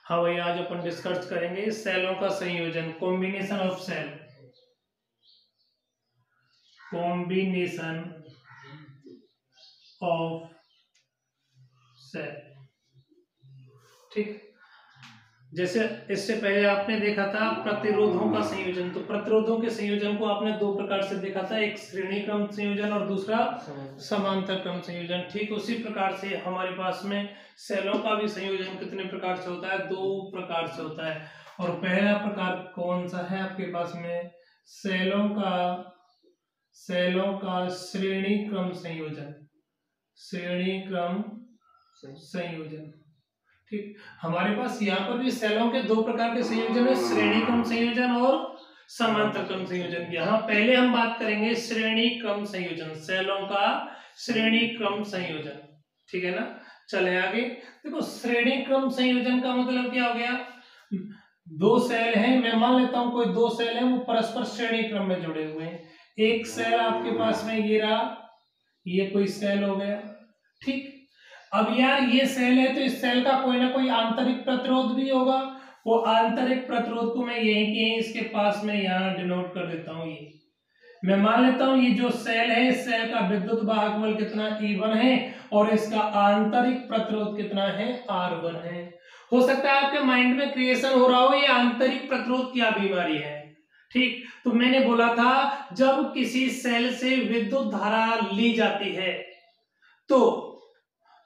हाँ भाई, आज अपन डिस्कस करेंगे सेलों का संयोजन, combination of cell, combination of cell. ठीक, जैसे इससे पहले आपने देखा था प्रतिरोधों का संयोजन, तो प्रतिरोधों के संयोजन को आपने दो प्रकार से देखा था, एक श्रेणी क्रम संयोजन और दूसरा समांतर क्रम संयोजन। ठीक उसी प्रकार से हमारे पास में सेलों का भी संयोजन कितने प्रकार से होता है? दो प्रकार से होता है। और पहला प्रकार कौन सा है आपके पास में? सेलों का श्रेणी क्रम संयोजन, श्रेणी क्रम संयोजन। ठीक, हमारे पास यहाँ पर भी सेलों के दो प्रकार के संयोजन है, श्रेणी क्रम संयोजन और समांतर क्रम संयोजन। यहाँ पहले हम बात करेंगे श्रेणी क्रम संयोजन, सेलों का श्रेणी क्रम संयोजन। ठीक है ना, चले आगे। देखो, श्रेणी क्रम संयोजन का मतलब क्या हो गया? दो सेल हैं, मैं मान लेता हूं कोई दो सेल हैं, वो परस्पर श्रेणी क्रम में जुड़े हुए हैं। एक सेल आपके पास में ये रहा, ये कोई सेल हो गया। ठीक, अब यार ये सेल है तो इस सेल का कोई ना कोई आंतरिक प्रतिरोध भी होगा। वो आंतरिक प्रतिरोध को मैं यहीं के इसके पास में यहाँ डिनोट कर देता हूँ। ये मैं मान लेता हूँ ये जो सेल है, इस सेल का विद्युत वाहक बल कितना E1 है और इसका आंतरिक प्रतिरोध कितना है? R1 है। हो सकता है आपके माइंड में क्रिएशन हो रहा हो ये आंतरिक प्रतिरोध क्या बीमारी है। ठीक, तो मैंने बोला था जब किसी सेल से विद्युत धारा ली जाती है तो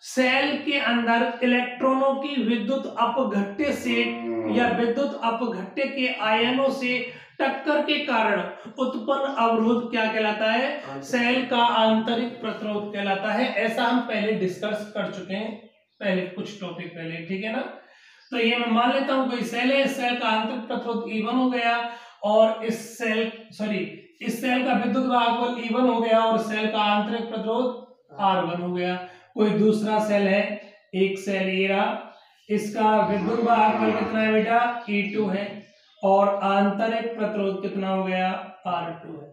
सेल के अंदर इलेक्ट्रॉनों की विद्युत अपघट्य से या विद्युत अपघट्य के आयनों से टक्कर के कारण उत्पन्न अवरोध क्या कहलाता है? सेल का आंतरिक प्रतिरोध कहलाता है। ऐसा हम पहले डिस्कस कर चुके हैं, पहले कुछ टॉपिक पहले। ठीक है ना, तो ये मैं मान लेता हूं कोई सेल है, इस सेल का आंतरिक प्रतिरोध E1 हो गया और इस सेल का विद्युत वाहक बल E1 हो गया और सेल का आंतरिक प्रतिरोध R1 हो गया। कोई दूसरा सेल है, एक सेल ये रहा, इसका विद्युत वाहक बल कितना है बेटा? E2 है और आंतरिक प्रतिरोध कितना हो गया? R2 है।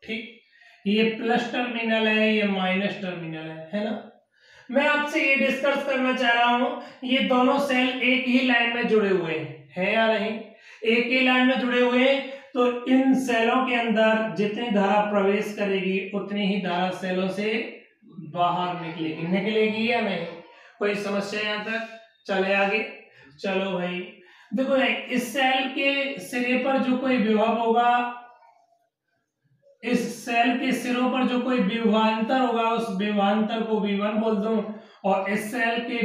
ठीक, ये प्लस टर्मिनल है, ये माइनस टर्मिनल है ना। मैं आपसे ये डिस्कस करना चाह रहा हूं, ये दोनों सेल एक ही लाइन में जुड़े हुए हैं या नहीं? एक ही लाइन में जुड़े हुए हैं, तो इन सेलों के अंदर जितनी धारा प्रवेश करेगी उतनी ही धारा सेलों से बाहर निकलेगी या नहीं? कोई समस्या यहां तक? चले आगे। चलो भाई, देखो इस सेल के सिरे पर जो कोई विभव होगा, इस सेल के सिरों पर जो कोई विभवांतर होगा उस विभवांतर को V1 बोल दूं और इस सेल के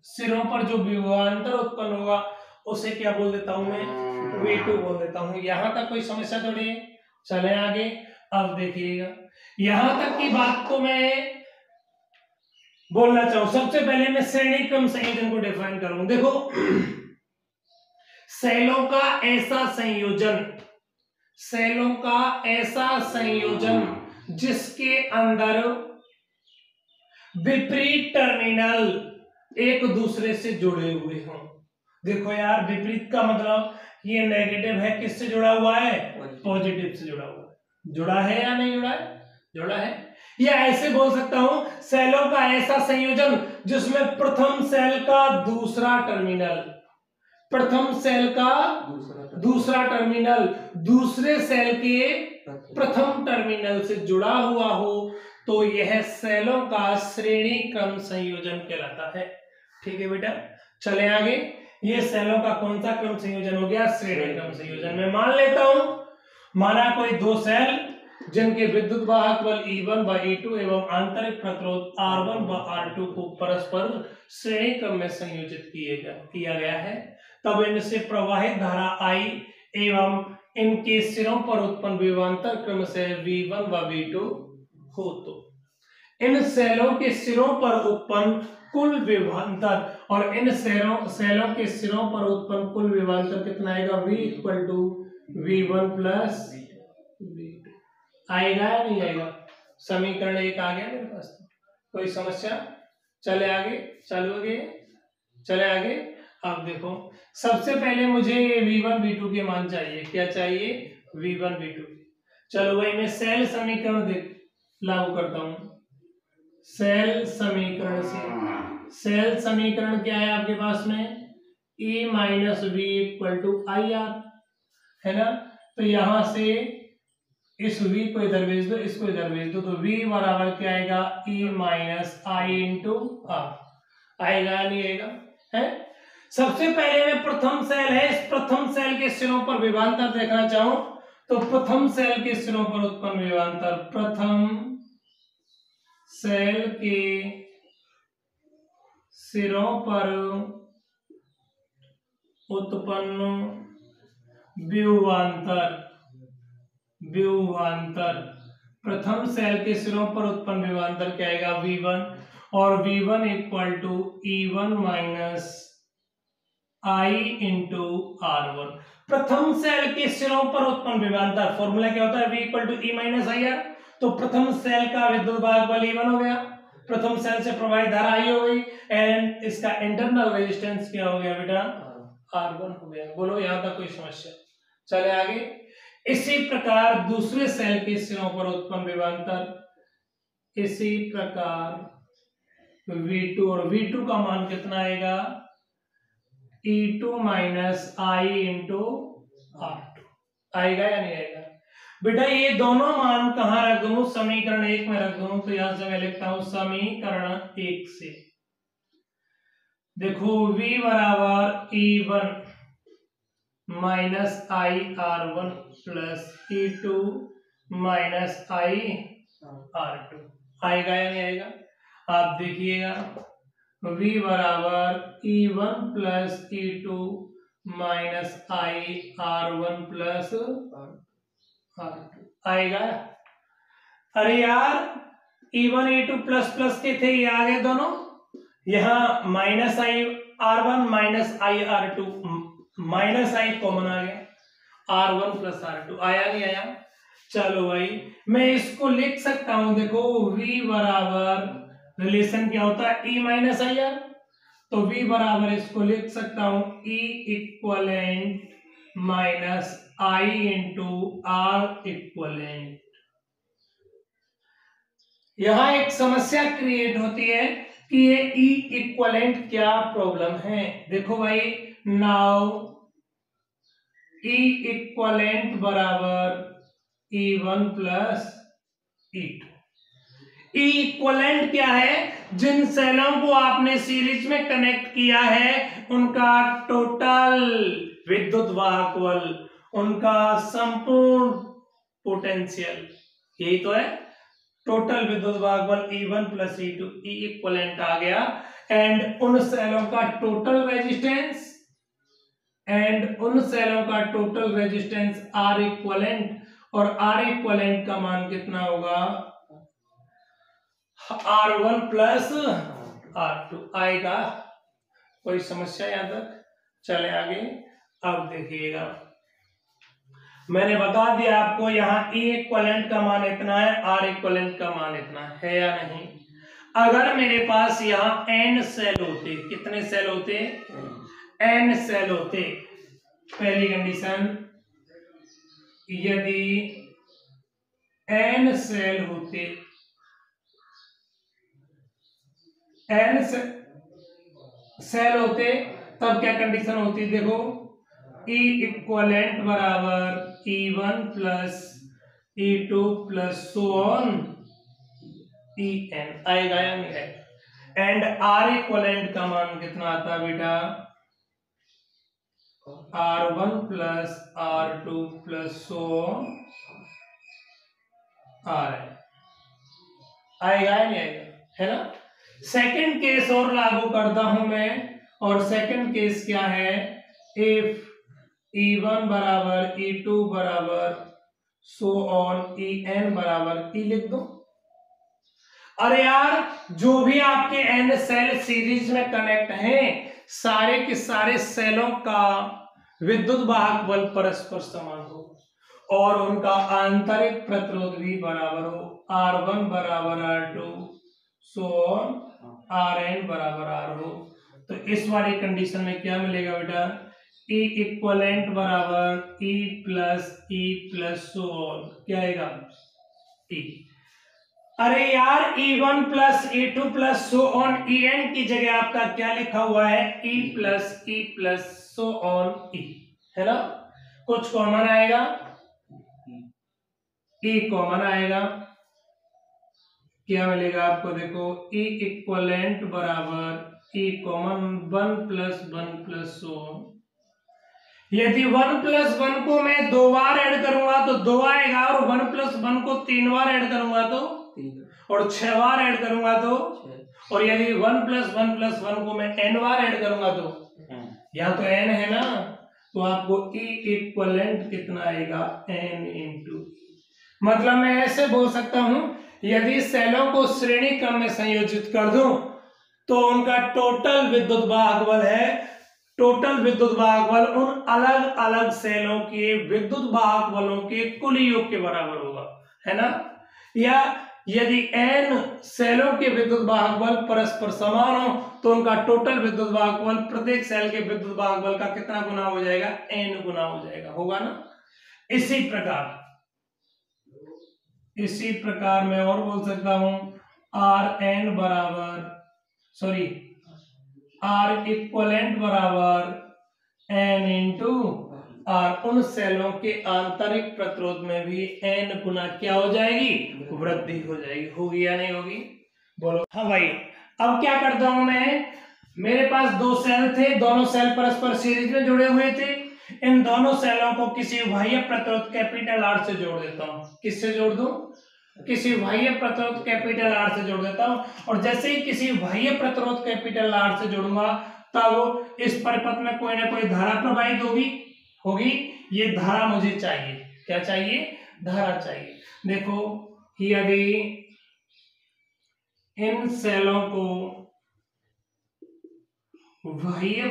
सिरों पर जो विभवांतर उत्पन्न होगा उसे क्या बोल देता हूं मैं? V2 बोल देता हूं। यहां तक कोई समस्या थोड़ी है? चले आगे। अब देखिएगा, यहां तक की बात को मैं बोलना चाहूं। सबसे पहले मैं श्रेणी क्रम संयोजन को डिफाइन करूं। देखो, सेलों का ऐसा संयोजन जिसके अंदर विपरीत टर्मिनल एक दूसरे से जुड़े हुए हों। देखो यार, विपरीत का मतलब ये नेगेटिव है, किससे जुड़ा हुआ है? पॉजिटिव से जुड़ा हुआ है। जुड़ा है या नहीं जुड़ा है? जुड़ा है। या ऐसे बोल सकता हूं, सेलों का ऐसा संयोजन जिसमें प्रथम सेल का दूसरा टर्मिनल दूसरे सेल के प्रथम टर्मिनल से जुड़ा हुआ हो, तो यह सेलों का श्रेणी क्रम संयोजन कहलाता है। ठीक है बेटा, चले आगे। ये सेलों का कौन सा क्रम संयोजन हो गया? श्रेणी क्रम संयोजन। मैं मान लेता हूं, माना कोई दो सेल जिनके विद्युत वाहक बल E1 व E2 एवं आंतरिक प्रतिरोध R1 व R2 को परस्पर श्रेणी क्रम में संयोजित किया गया है, तब इनसे प्रवाहित धारा I एवं इनके सिरों पर उत्पन्न विभवांतर क्रम से V1 व V2 हो। तो इन सेलों के सिरों पर उत्पन्न कुल विभवांतर और इन सेलों के सिरों पर उत्पन्न कुल विभवांतर कितना आएगा? V equal to V1 plus V2 आएगा या नहीं आएगा? समीकरण 1 आ गया मेरे पास। कोई समस्या? चले आगे, चलोगे, चले आगे। अब देखो सबसे पहले मुझे V1 V2 के मान चाहिए। क्या चाहिए? V1 V2। चलो भाई मैं सेल समीकरण देख लागू करता हूं। सेल समीकरण से, सेल समीकरण क्या है आपके पास में? E minus V equal to I R, है ना। तो यहां से इस v को इधर भेज दो, इसको इधर भेज दो, तो v बराबर क्या आएगा? E minus I into R. आएगा नहीं आएगा? है। सबसे पहले मैं प्रथम सेल है, इस प्रथम सेल के सिरों पर विभवांतर देखना चाहूं तो प्रथम सेल के सिरों पर उत्पन्न विभवांतर, प्रथम सेल के सिरों पर उत्पन्न विभवांतर, विभवांतर प्रथम सेल के सिरों पर उत्पन्न विभवांतर क्या आएगा? V1, और V1 equal to E1 minus I into R1। प्रथम सेल के सिरों पर उत्पन्न विभवांतर फॉर्मूला क्या होता है? V equal to E minus I R. तो प्रथम सेल का विद्युत भागफल E1 हो गया, प्रथम सेल से प्रवाहित धारा I हो गई, एंड इसका इंटरनल रेजिस्टेंस क्या हो गया बेटा? R1 हो गया। बोलो यहां तक कोई समस्या? चले आगे। इसी प्रकार दूसरे सेल के सिरों पर उत्पन्न विभवांतर, इसी प्रकार V2, और V2 का मान कितना आएगा? E2 minus I into R2। आएगा या नहीं आएगा? बेटा ये दोनों मान कहां रख दूं? समीकरण 1 में रख दूं। तो यहां से मैं लिखता हूं समीकरण 1 से, देखो V बराबर E1 माइनस आई R1 प्लस E2 माइनस आई R2। आएगा या नहीं आएगा? आप देखिएगा V बराबर E1 प्लस E2 माइनस आई R1 प्लस R2। आएगा? अरे यार E1 E2 प्लस प्लस के थे, ये आ गए दोनों। यहां माइनस आई R1 माइनस आई R2, माइनस आई कॉमन आ गया, R1 प्लस R2। आया नहीं आया? चलो भाई मैं इसको लिख सकता हूं, देखो V बराबर रिलेशन क्या होता है? E minus I R. तो V बराबर इसको लिख सकता हूं E equivalent minus I into R equivalent. यहां एक समस्या क्रिएट होती है कि ये E इक्वलेंट क्या प्रॉब्लम है। देखो भाई नाउ E इक्वलेंट बराबर E1 plus E2। E equivalent क्या है? जिन सेलों को आपने सीरीज में कनेक्ट किया है उनका टोटल विद्युत वाहकबल, उनका संपूर्ण पोटेंशियल, यही तो है टोटल विद्युत वाहकबल E1 plus E2। E equivalent आ गया, एंड उन सेलों का टोटल रेजिस्टेंस, एंड उन सेलों का टोटल रेजिस्टेंस R इक्वलेंट, और R इक्वलेंट का मान कितना होगा? R1 प्लस R2 आएगा। कोई समस्या यहां तक? चले आगे। अब देखिएगा मैंने बता दिया आपको यहां E इक्वलेंट का मान इतना है, R इक्वलेंट का मान इतना है या नहीं? अगर मेरे पास यहां n सेल होते, कितने सेल होते? n सेल होते। पहली कंडीशन, यदि n सेल होते, n सेल होते तब क्या कंडीशन होती? देखो E इक्वलेंट बराबर E1 plus E2 plus so on En। आएगा या नहीं आएगा? एंड R इक्वलेंट का मान कितना आता बेटा? R1 plus R2 plus so on Rn। आएगा या नहीं आएगा? है ना। सेकंड केस और लागू करता हूं मैं, और सेकंड केस क्या है? इफ E1 बराबर E2 बराबर सो ऑन En बराबर E लिख दो। अरे यार जो भी आपके n सेल सीरीज में कनेक्ट हैं सारे के सारे सेलों का विद्युत वाहक बल परस्पर समान हो और उनका आंतरिक प्रतिरोध भी बराबर हो। R1 बराबर R2 सो आर एन बराबर आर हो, तो इस वाली कंडीशन में क्या मिलेगा बेटा, ई इक्वलेंट बराबर ई प्लस सो ऑन, क्या आएगा ई। अरे यार E1 plus E2 plus so on En की जगह आपका क्या लिखा हुआ है, E plus so on E, है ना। कुछ कॉमन आएगा, E कॉमन आएगा, क्या मिलेगा आपको, देखो E इक्वलेंट बराबर E common 1 plus so on. यदि 1 प्लस 1 को मैं 2 बार ऐड करूंगा तो 2 आएगा, और 1 प्लस 1 को 3 बार ऐड करूंगा तो 3, और 6 बार ऐड करूंगा तो 6, और यदि 1 प्लस 1 को मैं n बार ऐड करूंगा तो यहाँ तो n है ना, तो आपको E इक्वलेंट कितना आएगा, n इंटू। मतलब मैं ऐसे बोल सकता हूं, यदि सेलों को श्रेणी क्रम में संयोजित कर दूं तो उनका टोटल विद्युत भागबल है, टोटल विद्युत भागबल उन अलग अलग सेलों के विद्युत भागबलों के कुल योग के बराबर होगा, है ना। या यदि n सेलों के विद्युत भागबल परस्पर समान हो तो उनका टोटल विद्युत भागबल प्रत्येक सेल के विद्युत भागबल का कितना गुना हो जाएगा, n गुना हो जाएगा, होगा ना। इसी प्रकार मैं और बोल सकता हूं, आर इक्वलेंट बराबर n इंटू आर। उन सेलों के आंतरिक प्रतिरोध में भी n गुना क्या हो जाएगी, वृद्धि हो जाएगी, होगी या नहीं होगी, बोलो। हाँ भाई, अब क्या करता हूं मैं, मेरे पास 2 सेल थे, दोनों सेल परस्पर सीरीज में जुड़े हुए थे, इन दोनों सेलों को किसी बाह्य प्रतिरोध कैपिटल आर से जोड़ देता हूं। किससे जोड़ दूं, किसी बाह्य प्रतिरोध कैपिटल आर से जोड़ देता हूं, और जैसे ही किसी बाह्य प्रतिरोध कैपिटल आर से जोड़ूंगा तब इस परिपथ में कोई ना कोई धारा प्रवाहित होगी। ये धारा मुझे चाहिए, क्या चाहिए, धारा चाहिए। देखो यदि इन सेलों को बाह्य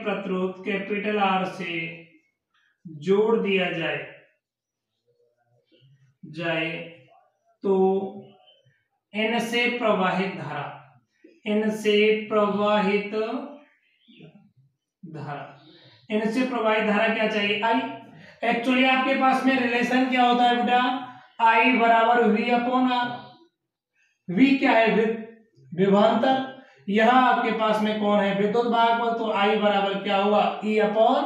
प्रतिरोध कैपिटल आर से जोड़ दिया जाए तो इनसे प्रवाहित धारा क्या चाहिए, आई। एक्चुअली आपके पास में रिलेशन क्या होता है बेटा, आई बराबर वी अपॉन आर। वी क्या है, विभवांतर। यहां आपके पास में कौन है, विद्युत भागबल, तो आई बराबर क्या होगा, ई अपॉन,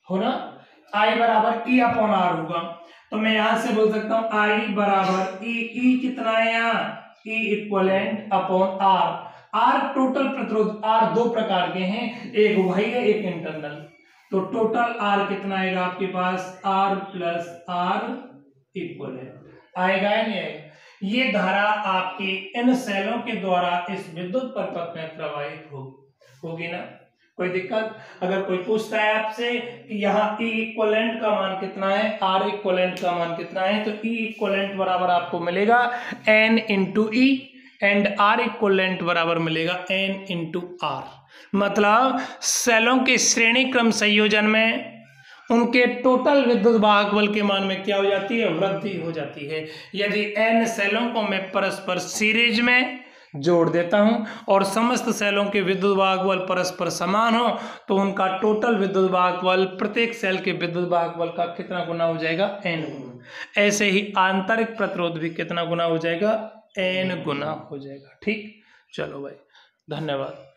हो ना, आई बराबर ई अपॉन आर होगा। तो मैं यहां से बोल सकता हूं आई बराबर ई कितना है यहाँ, E equivalent upon R. R total प्रतिरोध, आर 2 प्रकार के हैं, एक बाह्य एक इंटरनल, तो टोटल आर कितना आएगा आपके पास, आर प्लस आर इक्वलेंट आएगा या नहीं आएगा। ये धारा आपकी इन सेलों के द्वारा इस विद्युत परिपथ में प्रवाहित होगी ना, कोई दिक्कत। अगर कोई पूछता है आपसे कि यहाँ E इक्वलेंट का मान कितना है, R इक्वलेंट का मान कितना है, तो E इक्वलेंट बराबर आपको मिलेगा N into E, and R equivalent बराबर मिलेगा N इंटू आर। मतलब सेलों के श्रेणी क्रम संयोजन में उनके टोटल विद्युत भागबल के मान में क्या हो जाती है, वृद्धि हो जाती है। यदि n सेलों को मैं परस्पर सीरीज में जोड़ देता हूं और समस्त सेलों के विद्युत भागबल परस्पर समान हो तो उनका टोटल विद्युत भागबल प्रत्येक सेल के विद्युत भागबल का कितना गुना हो जाएगा, n गुना। ऐसे ही आंतरिक प्रतिरोध भी कितना गुना हो जाएगा, n गुना हो जाएगा। ठीक, चलो भाई, धन्यवाद।